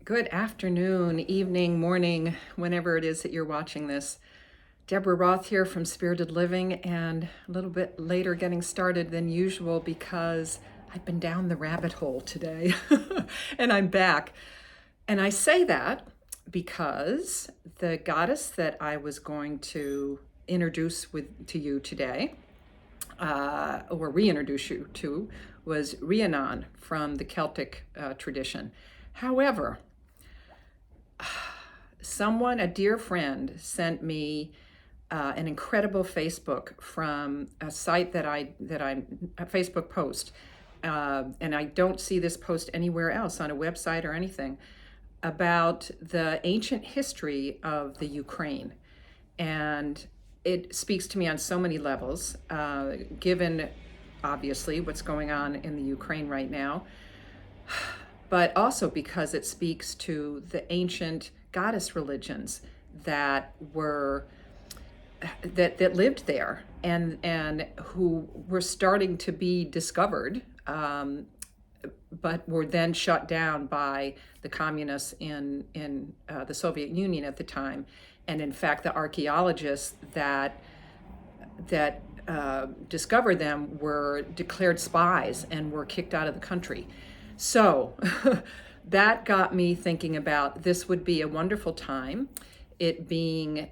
Good afternoon, evening, morning, whenever it is that you're watching this. Deborah Roth here from Spirited Living, and a little bit later getting started than usual because I've been down the rabbit hole today and I'm back. And I say that because the goddess that I was going to introduce to you today, or reintroduce you to, was Rhiannon from the Celtic tradition. However, a dear friend, sent me an incredible Facebook from a site a Facebook post, and I don't see this post anywhere else on a website or anything, about the ancient history of the Ukraine. And it speaks to me on so many levels, given obviously what's going on in the Ukraine right now, but also because it speaks to the ancient goddess religions that lived there and who were starting to be discovered, but were then shut down by the communists in the Soviet Union at the time. And in fact, the archaeologists that discovered them were declared spies and were kicked out of the country. So that got me thinking about this would be a wonderful time, it being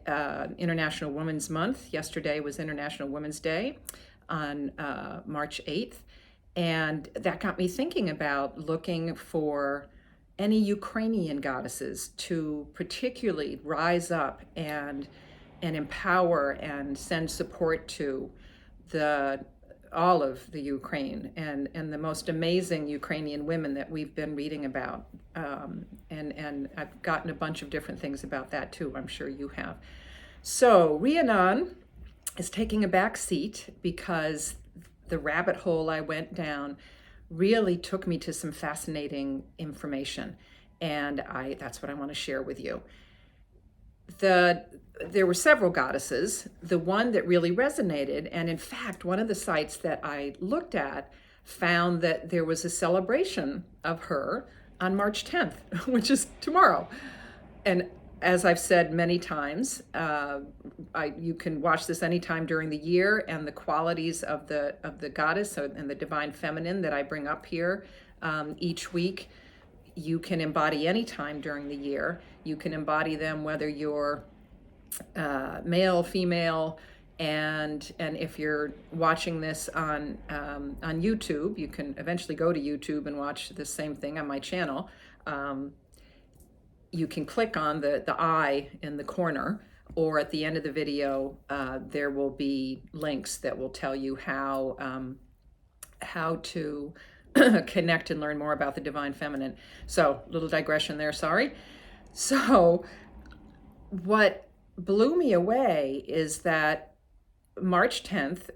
International Women's Month. Yesterday was International Women's Day on March 8th. And that got me thinking about looking for any Ukrainian goddesses to particularly rise up and empower and send support to all of the Ukraine and the most amazing Ukrainian women that we've been reading about. And I've gotten a bunch of different things about that too, I'm sure you have. So Rhiannon is taking a back seat because the rabbit hole I went down really took me to some fascinating information. And that's what I want to share with you. There were several goddesses. The one that really resonated, and in fact, one of the sites that I looked at found that there was a celebration of her on March 10th, which is tomorrow. And as I've said many times, you can watch this anytime during the year, and the qualities of the goddess and the divine feminine that I bring up here each week, you can embody anytime during the year. You can embody them whether you're male, female, and if you're watching this on YouTube, you can eventually go to YouTube and watch the same thing on my channel. You can click on the eye in the corner, or at the end of the video, there will be links that will tell you how to connect and learn more about the divine feminine. So, little digression there, sorry. So, what blew me away is that March 10th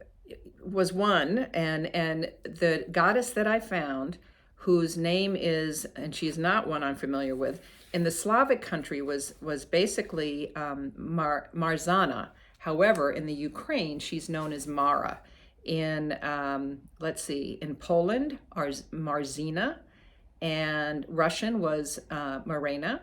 was one, and the goddess that I found, whose name is, and she's not one I'm familiar with, in the Slavic country was basically Marzanna. However, in the Ukraine, she's known as Mara. In in Poland, Marzena, and Russian was Marzena.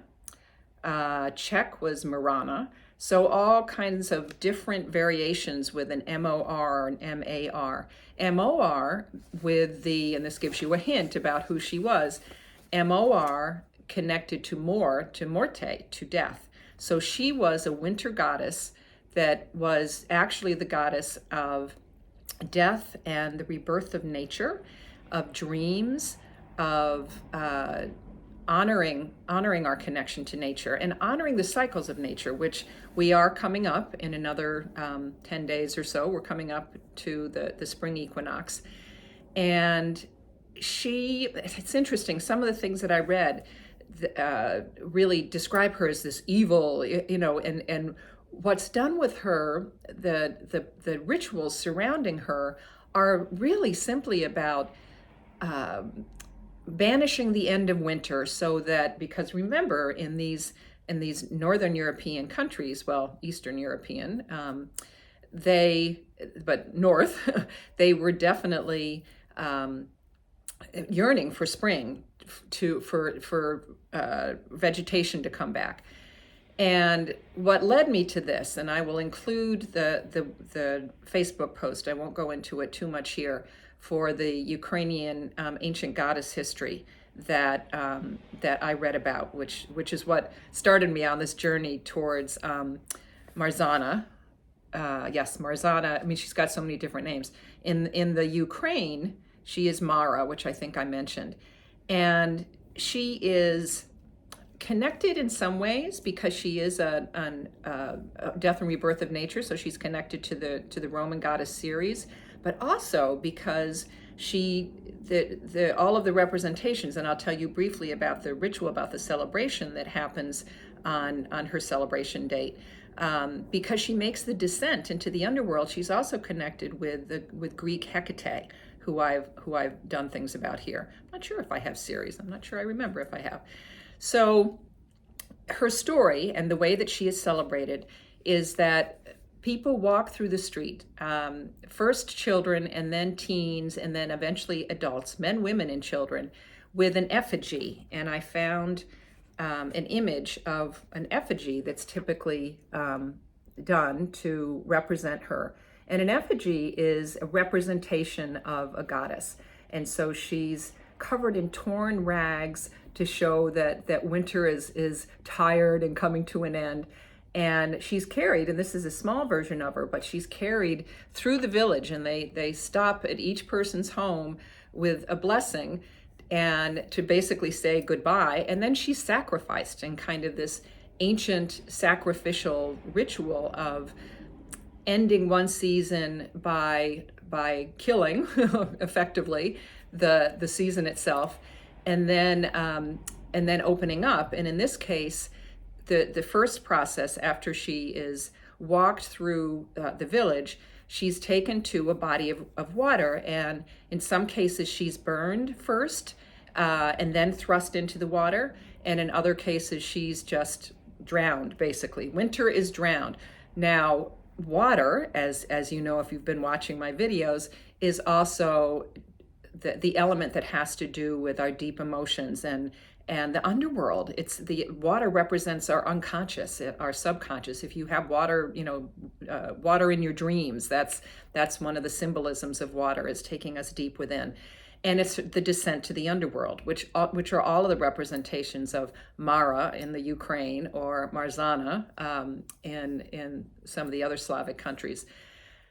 Czech was Marzanna. So all kinds of different variations with an M-O-R and M-A-R. M-O-R with and this gives you a hint about who she was, M-O-R connected to morte, to death. So she was a winter goddess that was actually the goddess of death and the rebirth of nature, of dreams, of honoring our connection to nature and honoring the cycles of nature, which we are coming up in another 10 days or so. We're coming up to the Spring Equinox. And it's interesting, some of the things that I read really describe her as this evil, and what's done with her, the rituals surrounding her are really simply about banishing the end of winter, so that, because remember, in these Northern European countries, well, Eastern European, but North, they were definitely yearning for spring, vegetation to come back. And what led me to this, and I will include the Facebook post, I won't go into it too much here, for the Ukrainian ancient goddess history that I read about, which is what started me on this journey towards Marzanna. Yes, Marzanna. I mean, she's got so many different names. In the Ukraine, she is Mara, which I think I mentioned, and she is connected in some ways because she is a death and rebirth of nature, so she's connected to the Roman goddess Ceres, but also because all of the representations, and I'll tell you briefly about the ritual, about the celebration that happens on her celebration date. Because she makes the descent into the underworld, she's also connected with Greek Hecate, who I've done things about here. I'm not sure if I have Ceres. I'm not sure I remember if I have. So her story and the way that she is celebrated is that people walk through the street, first children and then teens and then eventually adults, men, women, and children, with an effigy. And I found an image of an effigy that's typically done to represent her. And an effigy is a representation of a goddess. And so she's covered in torn rags to show that winter is tired and coming to an end. And she's carried, and this is a small version of her, but she's carried through the village, and they stop at each person's home with a blessing and to basically say goodbye. And then she's sacrificed in kind of this ancient sacrificial ritual of ending one season by killing effectively the season itself, and then opening up. And in this case, the first process, after she is walked through the village, she's taken to a body of water, and in some cases she's burned first and then thrust into the water, and in other cases she's just drowned, basically. Winter is drowned. Now, water, as you know if you've been watching my videos, is also the element that has to do with our deep emotions and the underworld. It's the water represents our unconscious, our subconscious. If you have water, water in your dreams, that's one of the symbolisms of water, is taking us deep within. And it's the descent to the underworld, which are all of the representations of Mara in the Ukraine, or Marzanna in some of the other Slavic countries.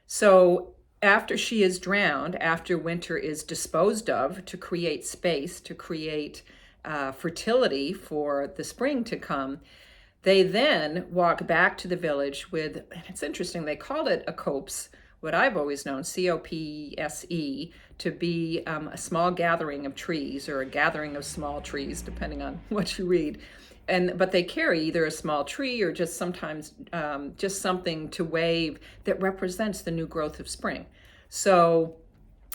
So after she is drowned, after winter is disposed of to create space, to create fertility for the spring to come, they then walk back to the village with, and it's interesting, they called it a copse, what I've always known, COPSE, to be a small gathering of trees, or a gathering of small trees, depending on what you read. But they carry either a small tree or just sometimes just something to wave that represents the new growth of spring. So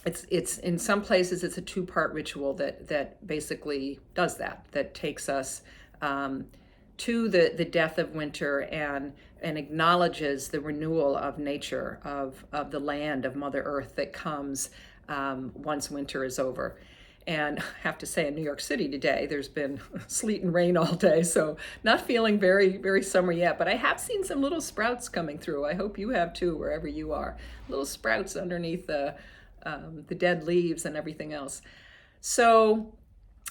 it's in some places it's a two-part ritual that basically does that takes us to the death of winter and acknowledges the renewal of nature, of the land, of Mother Earth that comes once winter is over. And I have to say, in New York City today, there's been sleet and rain all day, so not feeling very, very summer yet, but I have seen some little sprouts coming through. I hope you have too, wherever you are. Little sprouts underneath the dead leaves and everything else. So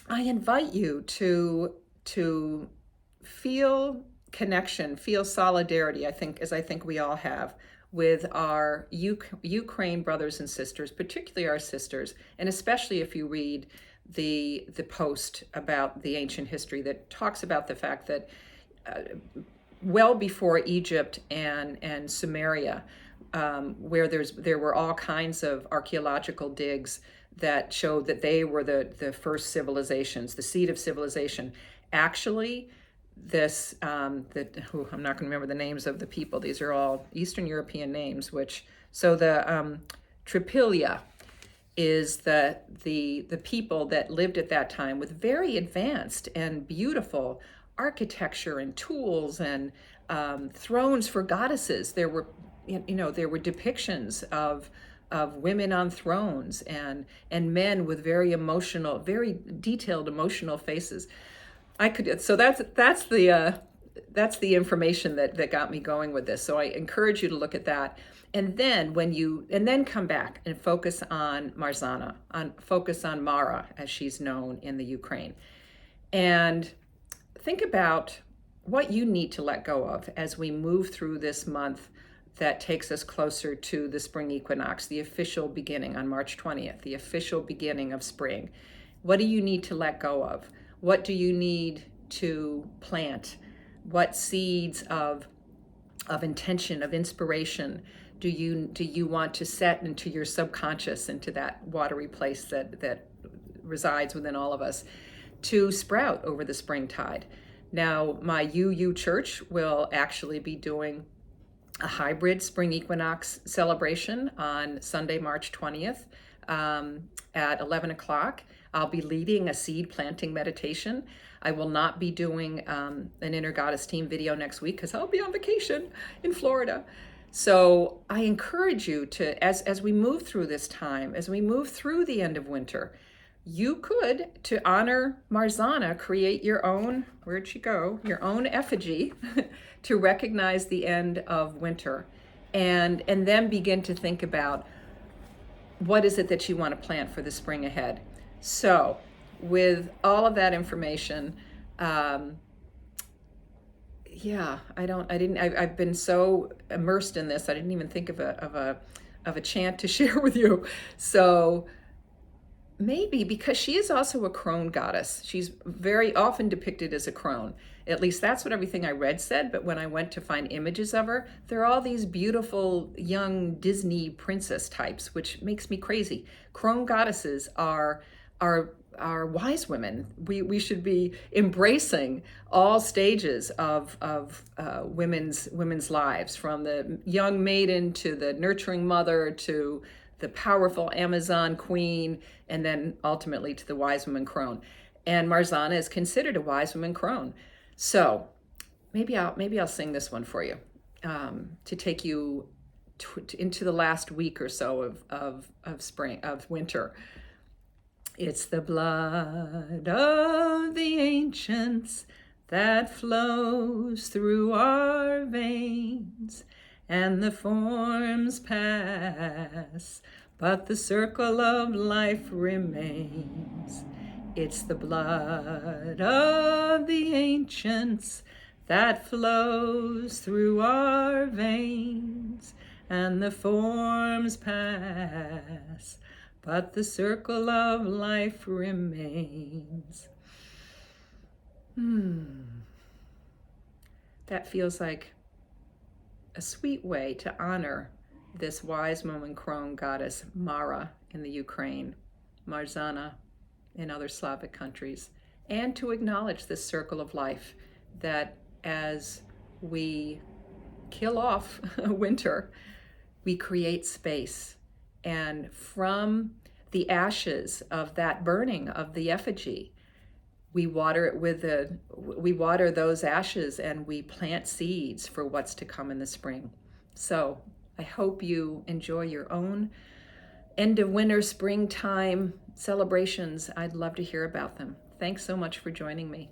I invite you to feel connection, feel solidarity, I think we all have, with our Ukraine brothers and sisters, particularly our sisters, and especially if you read the post about the ancient history that talks about the fact that well before Egypt and Sumeria, where there were all kinds of archaeological digs that showed that they were the first civilizations, the seed of civilization. Actually, I'm not going to remember the names of the people. These are all Eastern European names. So the Tripilia is the people that lived at that time with very advanced and beautiful architecture and tools and thrones for goddesses. There were depictions of of women on thrones and men with very emotional, very detailed emotional faces. So that's the information that got me going with this. So I encourage you to look at that. And then come back and focus on Marzanna, focus on Mara, as she's known in the Ukraine. And think about what you need to let go of as we move through this month that takes us closer to the spring equinox, the official beginning on March 20th, the official beginning of spring. What do you need to let go of? What do you need to plant? What seeds of intention, of inspiration do you want to set into your subconscious, into that watery place that resides within all of us, to sprout over the springtide? Now, my UU church will actually be doing a hybrid spring equinox celebration on Sunday, March 20th at 11 o'clock. I'll be leading a seed planting meditation. I will not be doing an Inner Goddess Team video next week because I'll be on vacation in Florida. So I encourage you to, as we move through this time, as we move through the end of winter, you could, to honor Marzanna, create your own, where'd she go? Your own effigy to recognize the end of winter, and then begin to think about what is it that you want to plant for the spring ahead. So with all of that information, I've been so immersed in this, I didn't even think of a chant to share with you. So maybe, because she is also a crone goddess, she's very often depicted as a crone. At least that's what everything I read said, but when I went to find images of her, there are all these beautiful young Disney princess types, which makes me crazy. Crone goddesses are wise women. We should be embracing all stages of women's lives, from the young maiden to the nurturing mother to the powerful Amazon queen, and then ultimately to the wise woman crone. And Marzanna is considered a wise woman crone. So maybe I'll sing this one for you to take you into the last week or so of spring, of winter. It's the blood of the ancients that flows through our veins, and the forms pass, but the circle of life remains. It's the blood of the ancients that flows through our veins, and the forms pass, but the circle of life remains. That feels like a sweet way to honor this wise woman crone goddess Mara in the Ukraine, Marzanna in other Slavic countries, and to acknowledge this circle of life, that as we kill off winter, we create space. And from the ashes of that burning of the effigy, we water those ashes, and we plant seeds for what's to come in the spring. So I hope you enjoy your own end of winter, springtime celebrations. I'd love to hear about them. Thanks so much for joining me.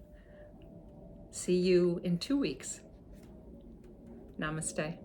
See you in 2 weeks. Namaste.